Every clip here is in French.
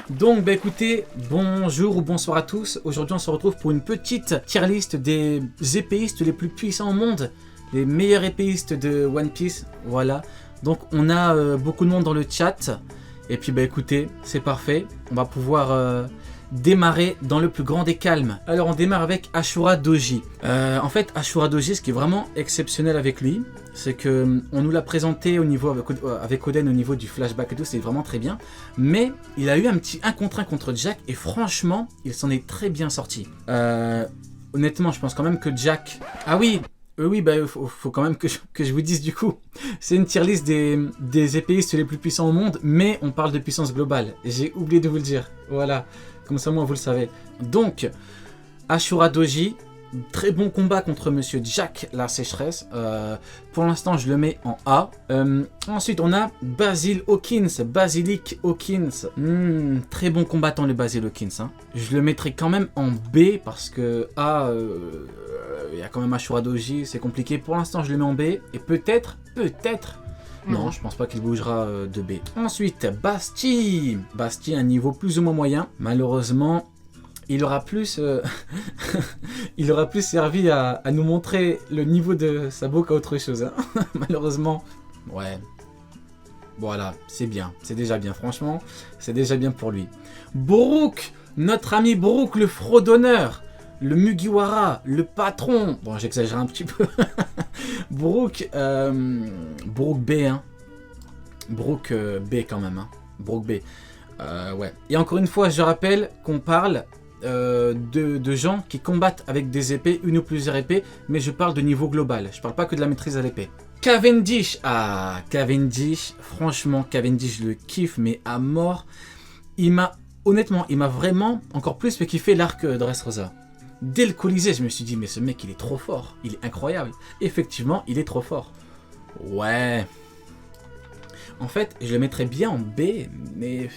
Donc bah écoutez, bonjour ou bonsoir à tous. Aujourd'hui on se retrouve pour une petite tier list des épéistes les plus puissants au monde. Les meilleurs épéistes de One Piece, voilà. Donc on a beaucoup de monde dans le chat. Et puis bah écoutez, c'est parfait. On va pouvoir démarrer dans le plus grand des calmes. Alors on démarre avec Ashura Doji. En fait Ashura Doji, ce qui est vraiment exceptionnel avec lui, c'est que on nous l'a présenté au niveau avec Oden au niveau du flashback et tout, c'est vraiment très bien. Mais il a eu un petit 1 contre 1 contre Jack et franchement, il s'en est très bien sorti. Honnêtement, je pense quand même que Jack... Ah oui, oui, bah faut quand même que je vous dise du coup. C'est une tier list des épéistes les plus puissants au monde, mais on parle de puissance globale. J'ai oublié de vous le dire. Voilà, comme ça moi vous le savez. Donc, Ashura Doji, très bon combat contre Monsieur Jack la sécheresse. Pour l'instant, je le mets en A. Ensuite, on a Basil Hawkins, Basilic Hawkins. Très bon combattant le Basil Hawkins. Hein. Je le mettrai quand même en B parce que A... il y a quand même Ashura Doji, c'est compliqué. Pour l'instant, je le mets en B. Et peut-être... Non, je pense pas qu'il bougera de B. Ensuite, Basti. Basti, un niveau plus ou moins moyen. Malheureusement, il aura plus... il aura plus servi à nous montrer le niveau de Sabo qu'à autre chose. Hein. Malheureusement. Ouais. Voilà, c'est bien. C'est déjà bien, franchement. C'est déjà bien pour lui. Brook, notre ami Brook, le fraudonneur. Le Mugiwara, le patron. Bon, j'exagère un petit peu. Brook B, hein. Brook B quand même, hein. Brook B. Ouais. Et encore une fois, je rappelle qu'on parle de gens qui combattent avec des épées, une ou plusieurs épées, mais je parle de niveau global. Je parle pas que de la maîtrise à l'épée. Cavendish. Ah, Cavendish. Franchement, Cavendish, je le kiffe, mais à mort. Honnêtement, il m'a vraiment encore plus fait kiffer l'arc de Dressrosa. Dès le Colisée, je me suis dit, mais ce mec, il est trop fort. Il est incroyable. Effectivement, il est trop fort. Ouais. En fait, je le mettrais bien en B, mais...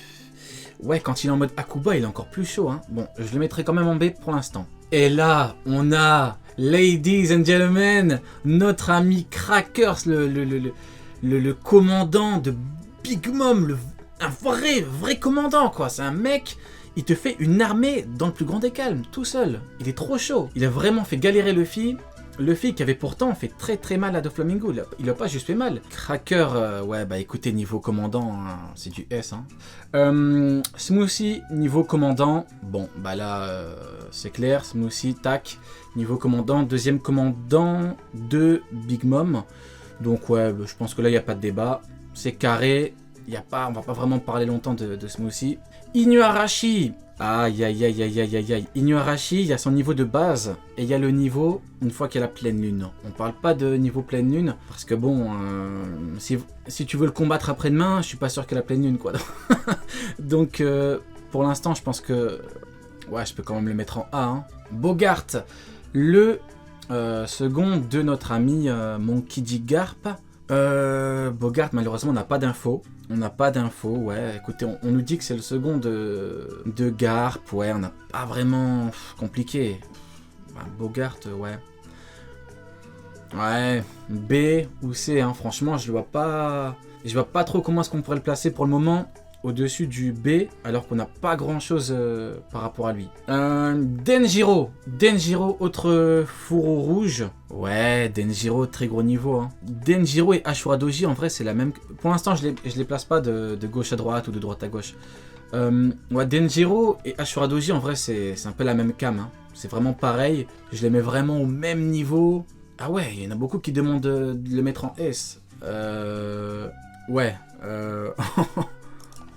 Ouais, quand il est en mode Akuba, il est encore plus chaud. Hein. Bon, je le mettrai quand même en B pour l'instant. Et là, on a, ladies and gentlemen, notre ami Crackers, le commandant de Big Mom, un vrai commandant, quoi. C'est un mec... Il te fait une armée dans le plus grand des calmes, tout seul. Il est trop chaud. Il a vraiment fait galérer Luffy. Luffy qui avait pourtant fait très mal à Doflamingo. Il a pas juste fait mal. Cracker, ouais, bah écoutez, niveau commandant, hein, c'est du S. Hein. Smoothie, niveau commandant. Bon, bah là, c'est clair. Smoothie, tac. Niveau commandant. Deuxième commandant de Big Mom. Donc ouais, je pense que là, il n'y a pas de débat. C'est carré. On va pas vraiment parler longtemps de Smoothie. Inuarashi. Aïe. Inuarashi, il y a son niveau de base et il y a le niveau une fois qu'il y a la pleine lune. On parle pas de niveau pleine lune parce que bon, si tu veux le combattre après-demain, je suis pas sûr qu'il y a la pleine lune quoi. Donc pour l'instant, je pense que ouais, je peux quand même le mettre en A. Hein. Bogart, le second de notre ami Monkey D. Garp. Bogart, malheureusement, on n'a pas d'infos. Ouais. Écoutez, on nous dit que c'est le second de Garp. Ouais, on n'a pas vraiment compliqué. Bogart, ouais. Ouais, B ou C, hein. Franchement, je vois pas trop comment est-ce qu'on pourrait le placer pour le moment au-dessus du B, alors qu'on n'a pas grand-chose par rapport à lui. Denjiro, autre fourreau rouge. Ouais, Denjiro, très gros niveau. Hein. Denjiro et Ashura Doji, en vrai, c'est la même... Pour l'instant, je les place pas de gauche à droite ou de droite à gauche. Ouais, Denjiro et Ashura Doji, en vrai, c'est un peu la même cam. Hein. C'est vraiment pareil. Je les mets vraiment au même niveau. Ah ouais, il y en a beaucoup qui demandent de le mettre en S. Ouais.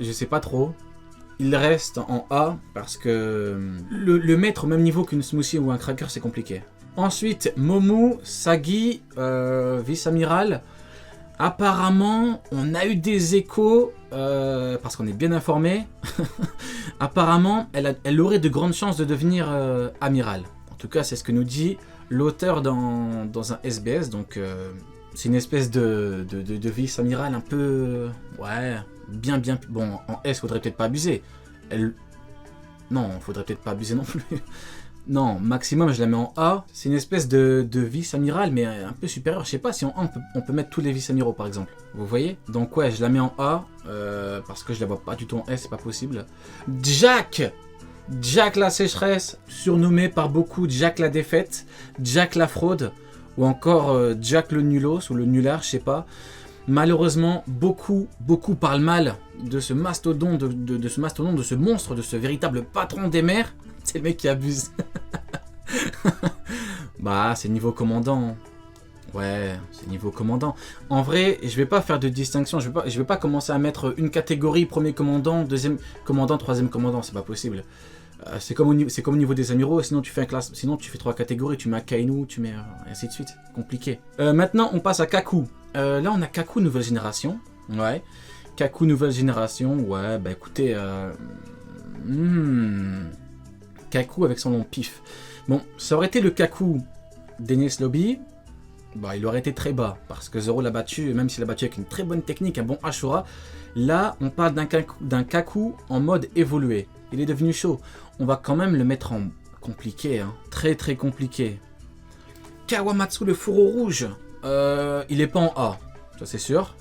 Je sais pas trop. Il reste en A parce que le mettre au même niveau qu'une Smoothie ou un Cracker, c'est compliqué. Ensuite, Momu, Sagi, vice-amiral. Apparemment, on a eu des échos, parce qu'on est bien informé. Apparemment, elle aurait de grandes chances de devenir amiral. En tout cas, c'est ce que nous dit l'auteur dans un SBS. Donc, c'est une espèce de vice-amiral un peu... Ouais... Bien. Bon, en S, faudrait peut-être pas abuser. Non, faudrait peut-être pas abuser non plus. Non, maximum, je la mets en A. C'est une espèce de vice-amiral, mais un peu supérieur. Je sais pas si en A, on peut mettre tous les vice-amiraux, par exemple. Vous voyez? Donc ouais, je la mets en A, parce que je la vois pas du tout en S, c'est pas possible. Jack! Jack la sécheresse, surnommé par beaucoup Jack la défaite, Jack la fraude, ou encore Jack le nulos, ou le nulard, je sais pas. Malheureusement, beaucoup parlent mal de ce mastodonte, de ce mastodonte, de ce monstre, de ce véritable patron des mers. C'est le mec qui abuse. Bah, c'est niveau commandant. Ouais, c'est niveau commandant. En vrai, je vais pas faire de distinction. Je vais pas commencer à mettre une catégorie, premier commandant, deuxième commandant, troisième commandant. C'est pas possible. C'est comme au niveau des amiraux. Sinon, tu fais sinon, tu fais 3 catégories. Tu mets Akainu, tu mets ainsi de suite. Compliqué. Maintenant, on passe à Kaku. Là, on a Kaku nouvelle génération. Ouais. Kaku nouvelle génération. Ouais, bah écoutez. Kaku avec son long pif. Bon, ça aurait été le Kaku d'Enies Lobby. Bah, il aurait été très bas. Parce que Zoro l'a battu, même s'il l'a battu avec une très bonne technique, un bon Ashura. Là, on parle d'un Kaku en mode évolué. Il est devenu chaud. On va quand même le mettre en compliqué. Hein. Très compliqué. Kawamatsu le fourreau rouge. Il est pas en A. Ça, c'est sûr.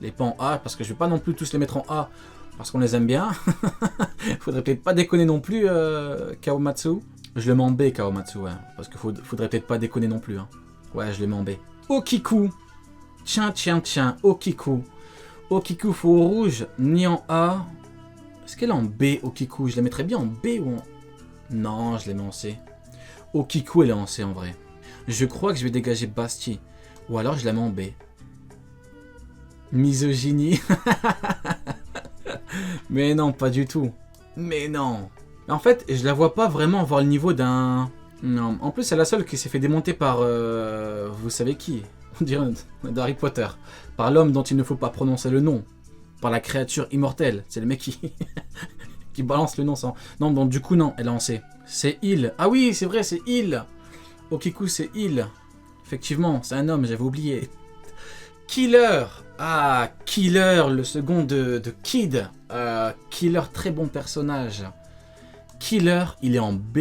Il est pas en A parce que je vais pas non plus tous les mettre en A. Parce qu'on les aime bien. Faudrait peut-être pas déconner non plus, Kawamatsu. Je le mets en B, Kawamatsu, ouais. Parce qu'il faudrait peut-être pas déconner non plus. Hein. Ouais, je le mets en B. Okiku. Tiens, Okiku. Okiku fourreau rouge, ni en A. Est-ce qu'elle est en B, Okiku? Je la mettrais bien en B ou en... Non, je la mets en C. Okiku, elle est en C en vrai. Je crois que je vais dégager Basti. Ou alors je la mets en B. Misogynie. Mais non, pas du tout. Mais non. En fait, je la vois pas vraiment avoir le niveau d'un... Non, en plus, c'est la seule qui s'est fait démonter par... vous savez qui? On dirait d'Harry Potter. Par l'homme dont il ne faut pas prononcer le nom. Par la créature immortelle. C'est le mec qui... qui balance le nom sans... Non, donc du coup, non, elle est en C. C'est Il. Ah oui, c'est vrai, c'est Il. Okiku, c'est Il. Effectivement, c'est un homme, j'avais oublié. Killer. Ah, Killer, le second de Kid. Killer, très bon personnage. Killer, il est en B.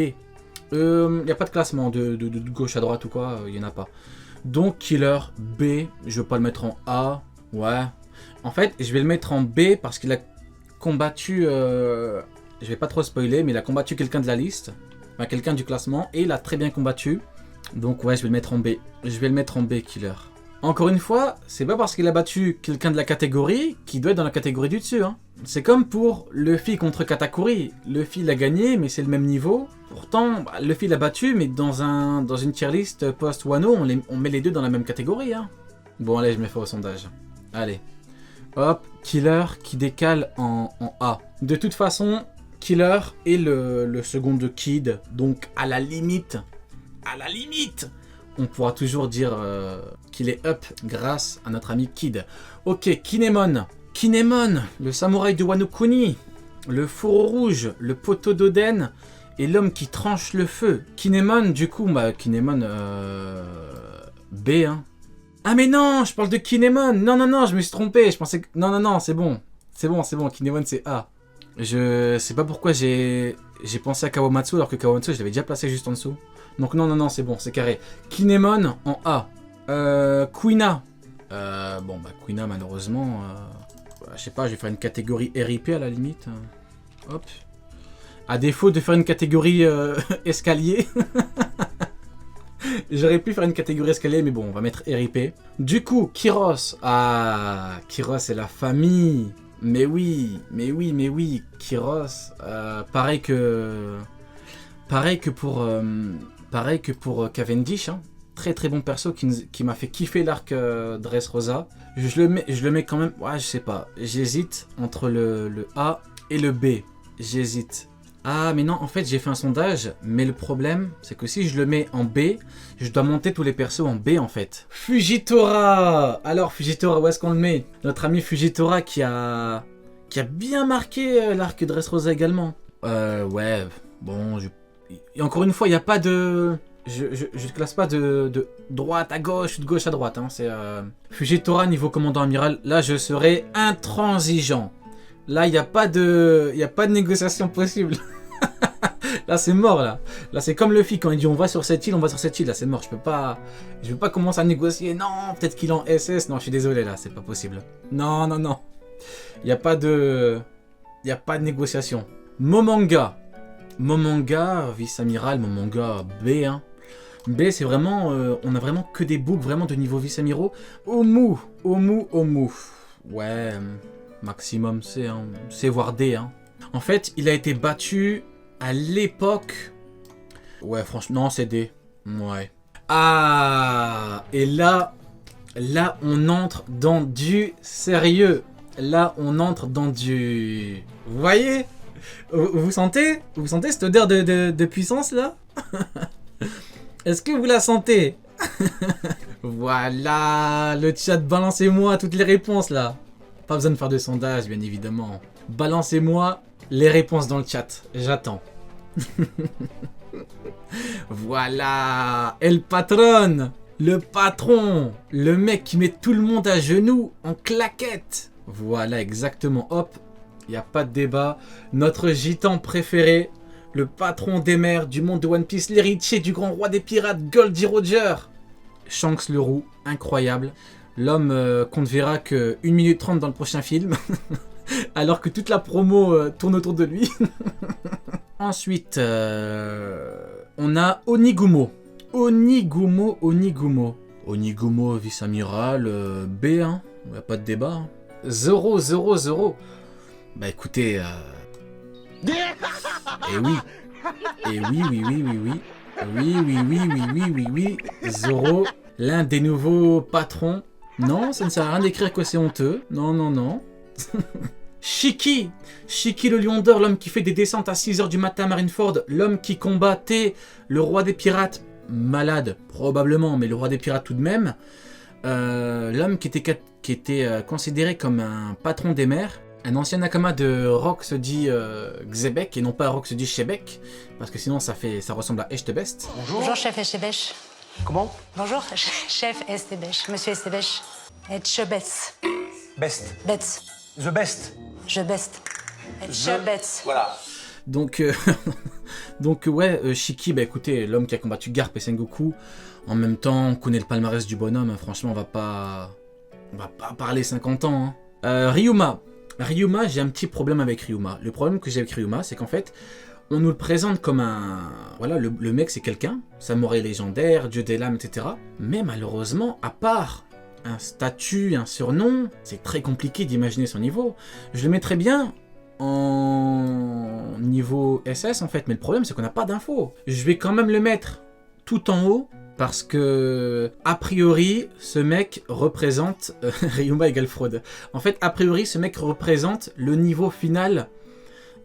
Il n'y a pas de classement de gauche à droite ou quoi, il n'y en a pas. Donc Killer, B, je vais pas le mettre en A. Ouais. En fait, je vais le mettre en B parce qu'il a combattu... je vais pas trop spoiler, mais il a combattu quelqu'un de la liste. Enfin, quelqu'un du classement. Et il a très bien combattu. Donc ouais, je vais le mettre en B. Je vais le mettre en B, Killer. Encore une fois, c'est pas parce qu'il a battu quelqu'un de la catégorie qu'il doit être dans la catégorie du dessus. Hein. C'est comme pour Luffy contre Katakuri. Luffy l'a gagné, mais c'est le même niveau. Pourtant, Luffy l'a battu, mais dans une tier list post-Wano, on met les deux dans la même catégorie. Hein. Bon, allez, je me fais au sondage. Allez. Hop, Killer qui décale en A. De toute façon, Killer est le second de Kid. Donc, à la limite, on pourra toujours dire qu'il est up grâce à notre ami Kid. Ok, Kinemon. Kinemon, le samouraï de Wano Kuni, le fourreau rouge, le poteau d'Oden et l'homme qui tranche le feu. Kinemon, du coup, Kinemon B, hein. Ah mais non, je parle de Kinemon. Non, je me suis trompé. Je pensais que... Non, c'est bon. C'est bon. Kinemon, c'est A. Je sais pas pourquoi j'ai pensé à Kawamatsu alors que Kawamatsu, je l'avais déjà placé juste en dessous. Donc non, c'est bon, c'est carré. Kinemon en A. Kuina. Kuina, malheureusement... je sais pas, je vais faire une catégorie RIP à la limite. Hop. À défaut de faire une catégorie escalier. J'aurais pu faire une catégorie escalier, mais bon, on va mettre RIP. Du coup, Kiros. Ah, Kiros, c'est la famille. Mais oui. Kiros. Pareil que pour Cavendish. Hein. Très bon perso qui m'a fait kiffer l'arc Dressrosa. Je le mets quand même... Ouais, je sais pas. J'hésite entre le A et le B. J'hésite. Ah, mais non, en fait, j'ai fait un sondage. Mais le problème, c'est que si je le mets en B, je dois monter tous les persos en B, en fait. Fujitora. Alors, Fujitora, où est-ce qu'on le met? Notre ami Fujitora qui a bien marqué l'arc Dressrosa également. Ouais, bon... Et encore une fois, il n'y a pas de... Je ne classe pas de droite à gauche ou de gauche à droite. Hein. C'est Fujitora niveau commandant amiral. Là, je serai intransigeant. Là, il n'y a pas de négociation possible. Là, c'est mort, là. Là, c'est comme Luffy quand il dit on va sur cette île, on va sur cette île. Là, c'est mort. Je peux pas commencer à négocier. Non, peut-être qu'il est en SS. Non, je suis désolé, là. C'est pas possible. Non, non, non. Il n'y a pas de... Il n'y a pas de négociation. Momanga. Momanga, vice-amiral, Momanga B, hein. B, c'est vraiment... on a vraiment que des books vraiment de niveau vice-amiraux. Omu. Ouais, maximum C, hein. C voire D, hein. En fait, il a été battu à l'époque... Ouais, franchement, non, c'est D. Ouais. Ah, et là, on entre dans du sérieux. Là, on entre dans du... Vous voyez? Vous sentez? Vous sentez cette odeur de puissance, là? Est-ce que vous la sentez? Voilà, le chat, balancez-moi toutes les réponses, là. Pas besoin de faire de sondage, bien évidemment. Balancez-moi les réponses dans le chat. J'attends. Voilà, El Patron, le patron, le mec qui met tout le monde à genoux en claquette. Voilà, exactement. Hop, il n'y a pas de débat. Notre gitan préféré, le patron des mers du monde de One Piece, l'héritier du grand roi des pirates, Goldie Roger. Shanks le roux, incroyable. L'homme qu'on ne verra que 1 minute 30 dans le prochain film. Alors que toute la promo tourne autour de lui. Ensuite, on a Onigumo. Onigumo. Onigumo, vice-amiral, B, hein. Il n'y a pas de débat. Hein. 0. Bah écoutez... Et oui. Et oui. Zoro, l'un des nouveaux patrons. Non, ça ne sert à rien d'écrire que c'est honteux. Non. Shiki le lion d'or, l'homme qui fait des descentes à 6h du matin à Marineford, l'homme qui combattait le roi des pirates, malade probablement, mais le roi des pirates tout de même, l'homme qui était considéré comme un patron des mers, un ancien nakama de Rock se dit Xebek et non pas Rock se dit Shebek, parce que sinon ça ressemble à Echtebest. Bonjour chef Estebesh. Comment? Bonjour chef Estebesh, monsieur Estebesh. Etchebets. Best. Betts. The best. Je best. Etchebets. Voilà. Donc ouais, Shiki, bah écoutez, l'homme qui a combattu Garp et Sengoku, en même temps, on connaît le palmarès du bonhomme, hein, franchement, on va pas parler 50 ans. Hein. Ryuma, j'ai un petit problème avec Ryuma. Le problème que j'ai avec Ryuma, c'est qu'en fait, on nous le présente comme un... Voilà, le mec c'est quelqu'un, samouraï légendaire, dieu des lames, etc. Mais malheureusement, à part un statut, un surnom, c'est très compliqué d'imaginer son niveau. Je le mettrais bien en niveau SS en fait, mais le problème c'est qu'on n'a pas d'infos. Je vais quand même le mettre tout en haut, parce que, a priori, ce mec représente... Ryuma égale fraude. En fait, a priori, ce mec représente le niveau final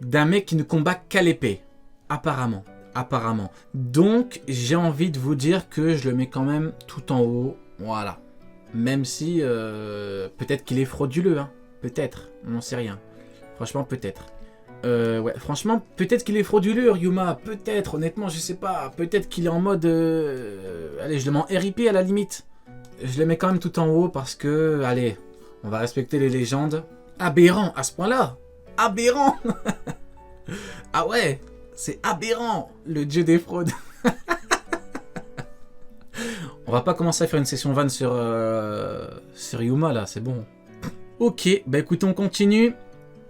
d'un mec qui ne combat qu'à l'épée. Apparemment. Donc, j'ai envie de vous dire que je le mets quand même tout en haut. Voilà. Même si, peut-être qu'il est frauduleux, hein. Peut-être. On n'en sait rien. Franchement, peut-être. Ouais, franchement, peut-être qu'il est frauduleux, Ryuma. Peut-être, honnêtement, je sais pas. Peut-être qu'il est en mode... Allez, je le mets en RIP à la limite. Je le mets quand même tout en haut parce que... Allez, on va respecter les légendes. Aberrant, à ce point-là. Aberrant. Ah ouais, c'est aberrant, le dieu des fraudes. On va pas commencer à faire une session vanne sur Ryuma, là, c'est bon. Ok, bah écoutez, on continue.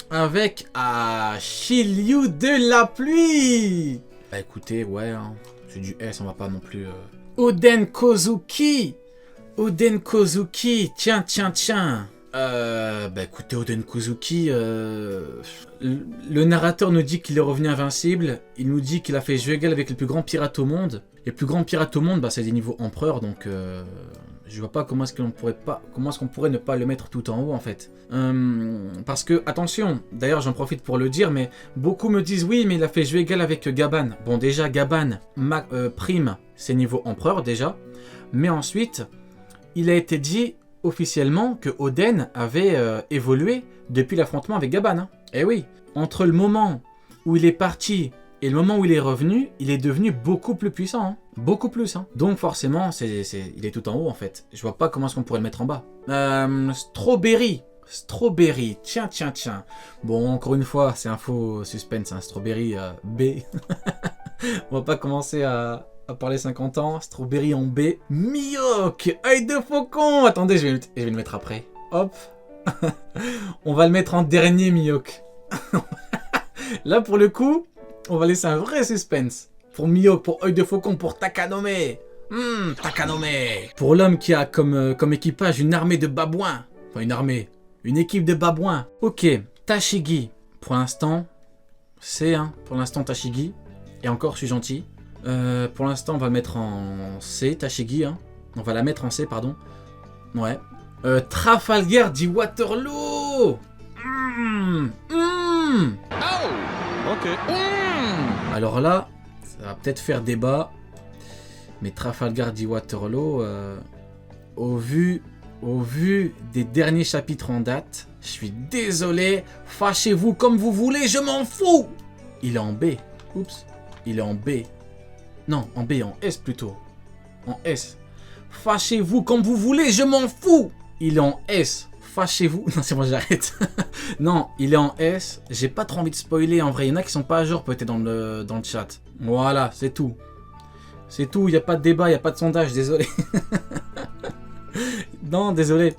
Avec Shiryu de la pluie. Bah écoutez, ouais, hein, c'est du S, on va pas non plus... Oden Kozuki, tiens. Bah écoutez, Oden Kozuki, le narrateur nous dit qu'il est revenu invincible, il nous dit qu'il a fait jeu égal avec les plus grands pirates au monde. Les plus grands pirates au monde, bah c'est des niveaux empereurs, donc je vois pas comment est-ce qu'on pourrait ne pas le mettre tout en haut en fait. Parce que, attention, d'ailleurs j'en profite pour le dire, mais beaucoup me disent oui, mais il a fait jeu égal avec Gaban. Bon, déjà Gaban, Prime, c'est niveau empereur déjà, mais ensuite, il a été dit officiellement que Oden avait évolué depuis l'affrontement avec Gaban. Hein. Et oui, entre le moment où il est parti et le moment où il est revenu, il est devenu beaucoup plus puissant. Hein. Beaucoup plus. Hein. Donc forcément, il est tout en haut en fait. Je vois pas comment est-ce qu'on pourrait le mettre en bas. Strawberry. Tiens. Bon, encore une fois, c'est un faux suspense. Hein. Strawberry B. On va pas commencer à parler 50 ans. Strawberry en B. Mihawk, œil de faucon. Attendez, je vais le mettre après. Hop. On va le mettre en dernier, Mihawk. Là, pour le coup, on va laisser un vrai suspense. Pour Mihawk, pour œil de faucon, pour Takanome. Takanome. Pour l'homme qui a comme équipage une armée de babouins. Enfin, une équipe de babouins. Ok, Tashigi. Pour l'instant, C. Pour l'instant, Tashigi. Et encore, je suis gentil. Pour l'instant, on va le mettre en C, Tashigi. On va la mettre en C, pardon. Ouais. Trafalgar dit Waterloo. Ok. Alors là, ça va peut-être faire débat. Mais Trafalgar dit Waterloo, au vu des derniers chapitres en date, je suis désolé, fâchez-vous comme vous voulez, je m'en fous. Il est en B. Oups. Il est en B. Non, en B, en S plutôt. En S. Fâchez-vous comme vous voulez, je m'en fous. Il est en S. Fâchez-vous. Non, c'est bon, j'arrête. Non, il est en S. J'ai pas trop envie de spoiler. En vrai, il y en a qui sont pas à jour peut-être dans le chat. Voilà, c'est tout. C'est tout. Il n'y a pas de débat, il n'y a pas de sondage. Désolé. Non, désolé.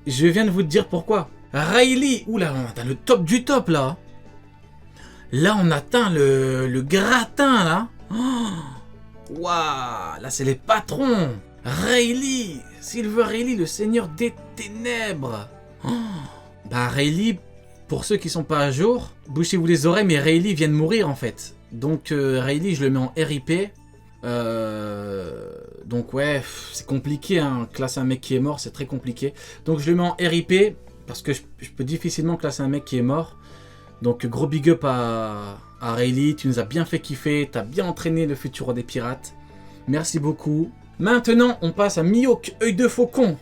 Je viens de vous dire pourquoi. Riley. Oula, on atteint le top du top là. Là, on atteint le gratin là. Waouh, là, c'est les patrons. Riley, Silver Riley, le seigneur des ténèbres. Bah, Riley, pour ceux qui sont pas à jour, bouchez-vous les oreilles, mais Riley vient de mourir en fait. Donc, Riley, je le mets en RIP. Donc, ouais, c'est compliqué, classer un mec qui est mort, c'est très compliqué. Donc, je le mets en RIP parce que je peux difficilement classer un mec qui est mort. Donc, gros big up à Riley, tu nous as bien fait kiffer, tu as bien entraîné le futur roi des pirates. Merci beaucoup. Maintenant, on passe à Mihawk, œil de faucon.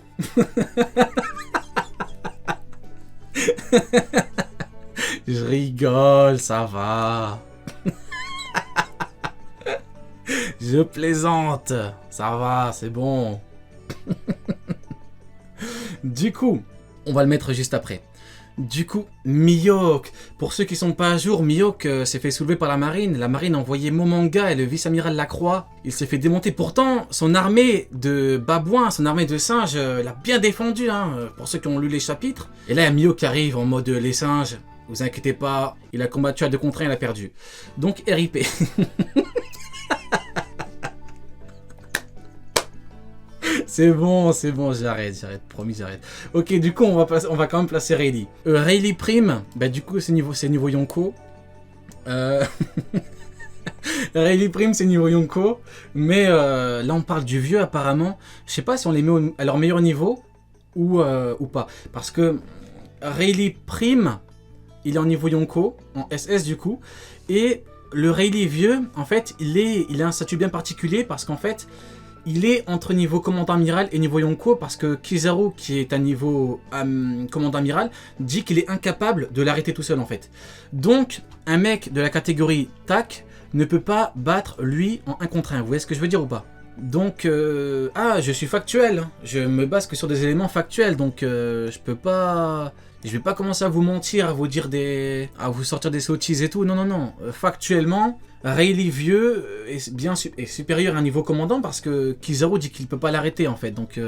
Je rigole, ça va. Je plaisante, ça va, c'est bon. Du coup, on va le mettre juste après. Du coup, Mihawk, pour ceux qui sont pas à jour, Mihawk s'est fait soulever par la marine. La marine a envoyé Momonga et le vice-amiral Lacroix. Il s'est fait démonter. Pourtant, son armée de babouins, son armée de singes, l'a bien défendu, pour ceux qui ont lu les chapitres. Et là, il y a Mihawk qui arrive en mode les singes. Vous inquiétez pas, il a combattu à 2 contre 1, il a perdu. Donc, RIP. C'est bon, j'arrête, promis, j'arrête. Ok, du coup, on va quand même placer Riley. Riley Prime, bah du coup, c'est niveau Yonko. Riley Prime, c'est niveau Yonko. Mais là, on parle du vieux, apparemment. Je sais pas si on les met à leur meilleur niveau ou pas. Parce que Riley Prime, il est en niveau Yonko, en SS du coup. Et le Riley vieux, en fait, il a un statut bien particulier parce qu'en fait, il est entre niveau commandant amiral et niveau Yonko parce que Kizaru, qui est à niveau commandant amiral, dit qu'il est incapable de l'arrêter tout seul en fait. Donc, un mec de la catégorie TAC ne peut pas battre lui en 1 contre 1. Vous voyez ce que je veux dire ou pas? Donc, je suis factuel. Je me base que sur des éléments factuels. Donc, je peux pas... Je vais pas commencer à vous mentir, à vous sortir des sottises et tout. Non. Factuellement, Riley vieux est supérieur à un niveau commandant parce que Kizaru dit qu'il peut pas l'arrêter en fait. Donc,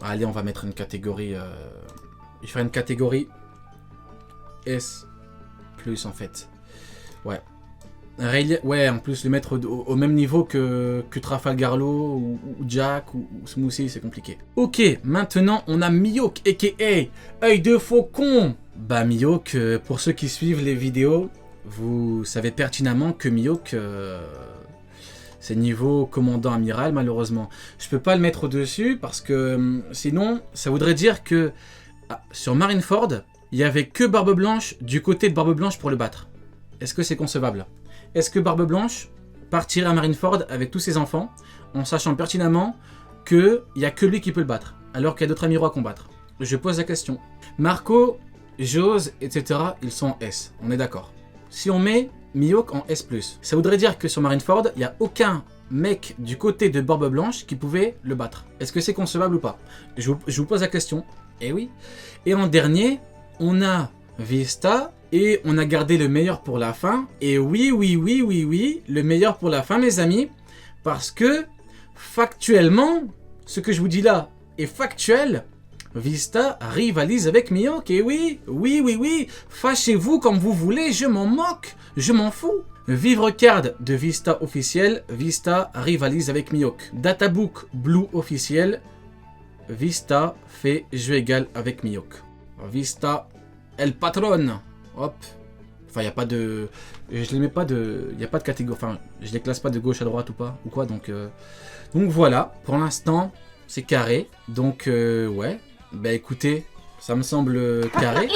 allez, on va mettre une catégorie. Je vais faire une catégorie S plus en fait. Ouais. Riley, ouais, en plus le mettre au même niveau que Trafalgar Law ou Jack ou Smoothie, c'est compliqué. Ok, maintenant on a Mihawk aka œil de faucon. Bah Mihawk, pour ceux qui suivent les vidéos, vous savez pertinemment que Mihawk, c'est niveau commandant amiral malheureusement. Je peux pas le mettre au-dessus parce que sinon ça voudrait dire que sur Marineford, il y avait que Barbe Blanche du côté de Barbe Blanche pour le battre. Est-ce que c'est concevable ? Est-ce que Barbe Blanche partirait à Marineford avec tous ses enfants en sachant pertinemment qu'il n'y a que lui qui peut le battre alors qu'il y a d'autres amiraux à combattre? Je pose la question. Marco, Jose, etc. ils sont en S, on est d'accord. Si on met Mihawk en S+, ça voudrait dire que sur Marineford, il n'y a aucun mec du côté de Barbe Blanche qui pouvait le battre. Est-ce que c'est concevable ou pas? Je vous pose la question. Eh oui. Et en dernier, on a Vista Et on a gardé le meilleur pour la fin. Et oui, le meilleur pour la fin, mes amis. Parce que, factuellement, ce que je vous dis là est factuel. Vista rivalise avec Mihawk. Et oui. Fâchez-vous comme vous voulez, je m'en moque. Je m'en fous. Vivre card de Vista officiel. Vista rivalise avec Mihawk. Databook Blue officiel. Vista fait jeu égal avec Mihawk. Vista, el patron. Hop. Enfin, il n'y a pas de... Je les mets pas de... Il n'y a pas de catégorie... Enfin, je les classe pas de gauche à droite ou pas. Ou quoi, donc voilà. Pour l'instant, c'est carré. Donc, ouais. Bah écoutez, ça me semble carré.